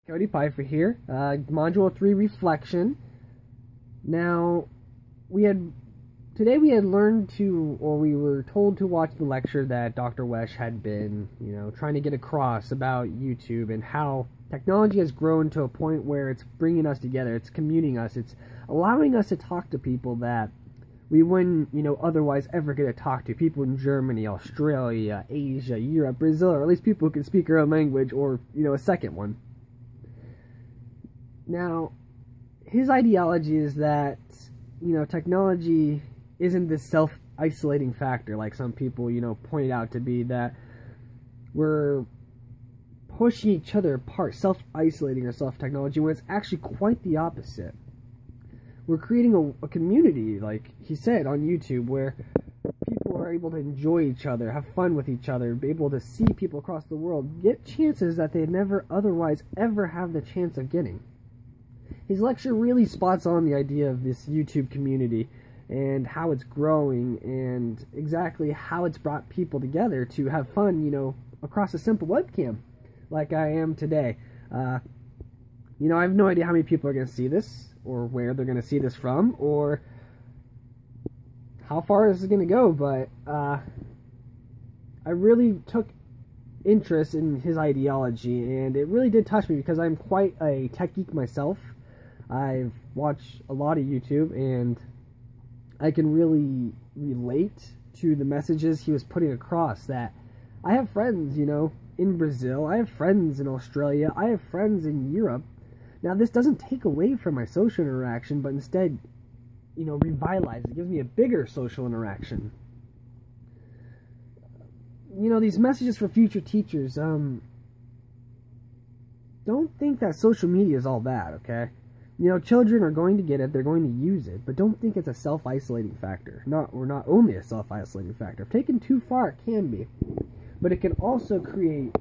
Cody Pfeiffer here, Module 3 Reflection. Now, today we had learned to, or we were told to watch the lecture that Dr. Wesh had been, trying to get across about YouTube and how technology has grown to a point where it's bringing us together, it's communing us, it's allowing us to talk to people that we wouldn't, otherwise ever get to talk to. People in Germany, Australia, Asia, Europe, Brazil, or at least people who can speak our own language or, a second one. Now, his ideology is that, technology isn't this self-isolating factor like some people, pointed out to be, that we're pushing each other apart, self-isolating ourselves technology, when it's actually quite the opposite. We're creating a community, like he said, on YouTube, where people are able to enjoy each other, have fun with each other, be able to see people across the world, get chances that they'd never otherwise ever have the chance of getting. His lecture really spots on the idea of this YouTube community and how it's growing and exactly how it's brought people together to have fun, across a simple webcam like I am today. I have no idea how many people are going to see this or where they're going to see this from or how far this is going to go, but I really took interest in his ideology, and it really did touch me because I'm quite a tech geek myself. I've watched a lot of YouTube, and I can really relate to the messages he was putting across. That I have friends, in Brazil, I have friends in Australia, I have friends in Europe. Now, this doesn't take away from my social interaction, but instead, revitalizes it. It gives me a bigger social interaction. These messages for future teachers, don't think that social media is all bad, okay? Children are going to get it, they're going to use it, but don't think it's a self-isolating factor. Not only a self-isolating factor. If taken too far, it can be. But it can also create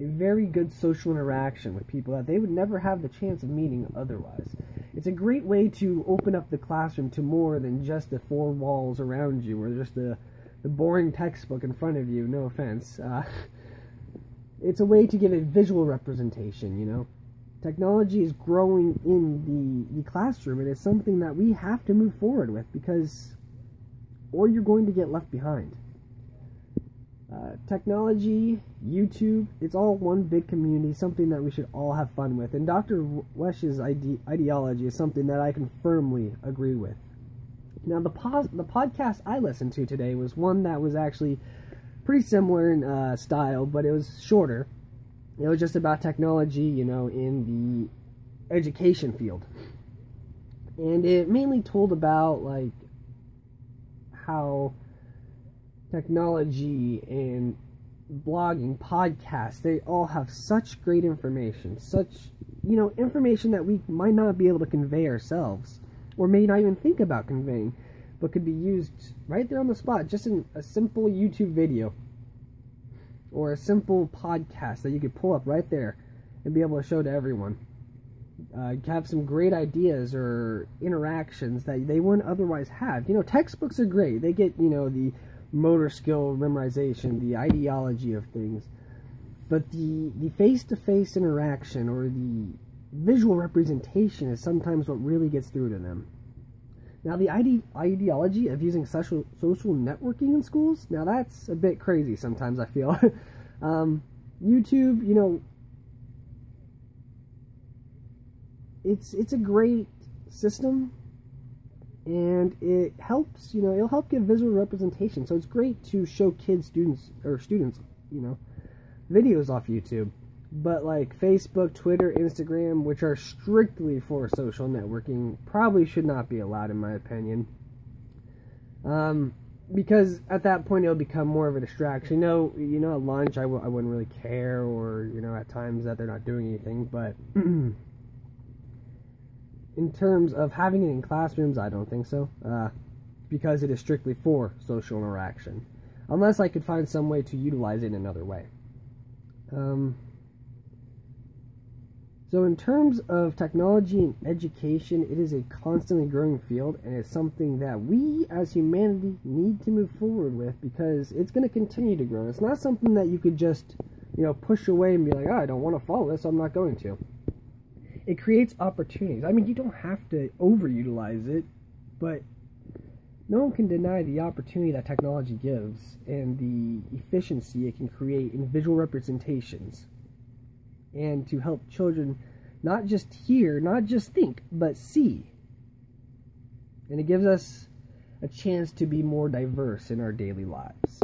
a very good social interaction with people that they would never have the chance of meeting otherwise. It's a great way to open up the classroom to more than just the four walls around you, or just the boring textbook in front of you, no offense. It's a way to give a visual representation, Technology is growing in the classroom, and it's something that we have to move forward with, or you're going to get left behind. Technology, YouTube, it's all one big community, something that we should all have fun with. And Dr. Wesh's ideology is something that I can firmly agree with. Now, the podcast I listened to today was one that was actually pretty similar in style, but it was shorter. It was just about technology, in the education field. And it mainly told about, how technology and blogging, podcasts, they all have such great information. Information that we might not be able to convey ourselves, or may not even think about conveying, but could be used right there on the spot, just in a simple YouTube video. Or a simple podcast that you could pull up right there and be able to show to everyone. Have some great ideas or interactions that they wouldn't otherwise have. Textbooks are great. They get, the motor skill memorization, the ideology of things. But the face-to-face interaction or the visual representation is sometimes what really gets through to them. Now, the ideology of using social networking in schools, now that's a bit crazy sometimes, I feel. YouTube, it's a great system, and it helps, it'll help give visual representation. So it's great to show students, videos off YouTube. But like Facebook, Twitter, Instagram, which are strictly for social networking, probably should not be allowed, in my opinion. Because at that point it'll become more of a distraction. At lunch I wouldn't really care, or at times that they're not doing anything. But in terms of having it in classrooms, I don't think so. Because it is strictly for social interaction, unless I could find some way to utilize it in another way. So in terms of technology and education, it is a constantly growing field, and it's something that we as humanity need to move forward with, because it's going to continue to grow. It's not something that you could just push away and be like, I don't want to follow this, so I'm not going to. It creates opportunities. I mean, you don't have to overutilize it, but no one can deny the opportunity that technology gives and the efficiency it can create in visual representations, and to help children not just hear, not just think, but see. And it gives us a chance to be more diverse in our daily lives.